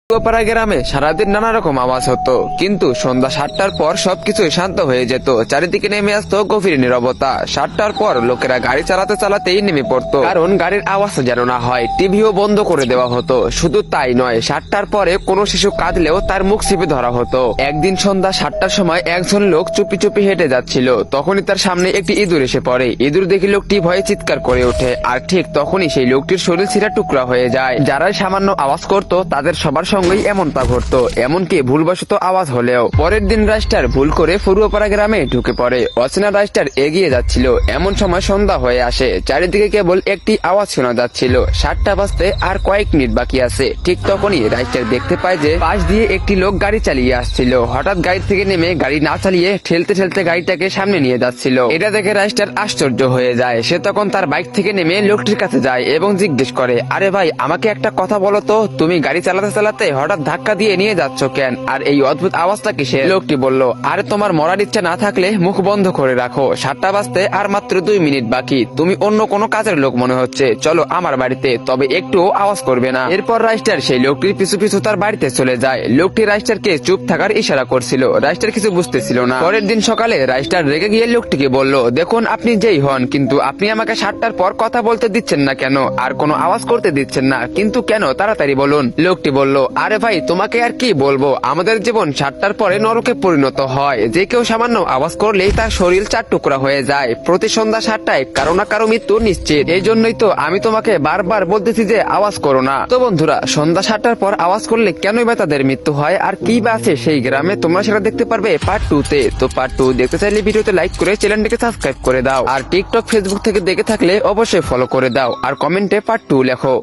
পাড়া গ্রামে সারাদিন নানা রকম আওয়াজ হতো, কিন্তু সন্ধ্যা 7টার পর সবকিছুই শান্ত হয়ে যেত। চারিদিকে নেমে আসতো গভীর নীরবতা। 7টার পর লোকেরা গাড়ি চালাতে চালাতেই নেমে পড়তো, কারণ গাড়ির আওয়াজ যেন না হয়। টিভিও বন্ধ করে দেওয়া হতো। শুধু তাই নয়, 7টার পরে কোনো শিশু কাঁদলেও তার মুখ চেপে ধরা হতো। একদিন সন্ধ্যা 7টার সময় একজন লোক চুপি চুপি হেঁটে যাচ্ছিল। তখনই তার সামনে একটি ইঁদুর এসে পড়ে। ইঁদুর দেখে লোকটি ভয়ে চিৎকার করে ওঠে, আর ঠিক তখনই সেই লোকটির শরীর ছিঁড়া টুকরা হয়ে যায়। যারাই সামান্য আওয়াজ করতো তাদের সবার সঙ্গেই এমনটা ঘটতো, এমনকি ভুলবশত আওয়াজ হলেও। পরের দিন রাইস্টার ভুল করে ফুরুয়াপাড়া গ্রামে ঢুকে পড়ে। অচেনা রাইস্টার এগিয়ে যাচ্ছিল, এমন সময় সন্ধ্যা হয়ে আসে। চারিদিকে কেবল একটি আওয়াজ শোনা যাচ্ছিল, 7টা বাজতে আর কয়েক মিনিট বাকি আছে। ঠিক তখনই রাইস্টার দেখতে পায় যে পাশ দিয়ে একটি লোক গাড়ি চালিয়ে আসছিল। হঠাৎ গাড়ি থেকে নেমে গাড়ি না চালিয়ে ঠেলতে ঠেলতে গাড়িটাকে সামনে নিয়ে যাচ্ছিল। এটা দেখে রাইস্টার আশ্চর্য হয়ে যায়। সে তখন তার বাইক থেকে নেমে লোকটির কাছে যায় এবং জিজ্ঞেস করে, আরে ভাই, আমাকে একটা কথা বলো তো, তুমি গাড়ি চালাতে চালাতে হঠাৎ ধাক্কা দিয়ে নিয়ে যাচ্ছ কেন? আর এই অদ্ভুত আওয়াজটা কিসের? লোকটি বলল, আরে তোমার মরার ইচ্ছা না থাকলে মুখ বন্ধ করে রাখো। 7টা বাজতে আর মাত্র 2 মিনিট বাকি। তুমি অন্য কোনো কাজের লোক মনে হচ্ছে। চলো আমার বাড়িতে, তবে একটুও আওয়াজ করবে না। এরপর রাইস্টার সেই লোকটির পিছু পিছু তার বাড়িতে চলে যায়। লোকটি রাইস্টারকে চুপ থাকার ইশারা করছিল। রাইস্টার কিছু বুঝতেছিল না। পরের দিন সকালে রাইস্টার রেগে গিয়ে লোকটিকে বলল, দেখুন, আপনি যেই হন, কিন্তু আপনি আমাকে 7টার পর কথা বলতে দিচ্ছেন না কেন? আর কোনো আওয়াজ করতে দিচ্ছেন না, কিন্তু কেন? তাড়াতাড়ি বলুন। লোকটি বলল, আরে ভাই, তোমাকে আর কি বলবো, আমাদের জীবন 7টার পরে নরকে পরিণত হয়। যে কেউ সামান্য আওয়াজ করলেই তার শরীর 4 টুকরা হয়ে যায়। প্রতি সন্ধ্যা 7টায় কারো না কারো মৃত্যু নিশ্চিত। এই জন্যই তো আমি তোমাকে বারবার বলতেছি যে আওয়াজ করো না। তো বন্ধুরা, সন্ধ্যা 7টার পর আওয়াজ করলে কেনই বা তাদের মৃত্যু হয়, আর কি বা আছে সেই গ্রামে, তোমরা সেটা দেখতে পারবে পার্ট 2 তে। তো পার্ট 2 দেখতে চাইলে ভিডিওতে লাইক করে চ্যানেলটিকে সাবস্ক্রাইব করে দাও। আর টিকটক, ফেসবুক থেকে দেখে থাকলে অবশ্যই ফলো করে দাও, আর কমেন্টে পার্ট 2 লেখো।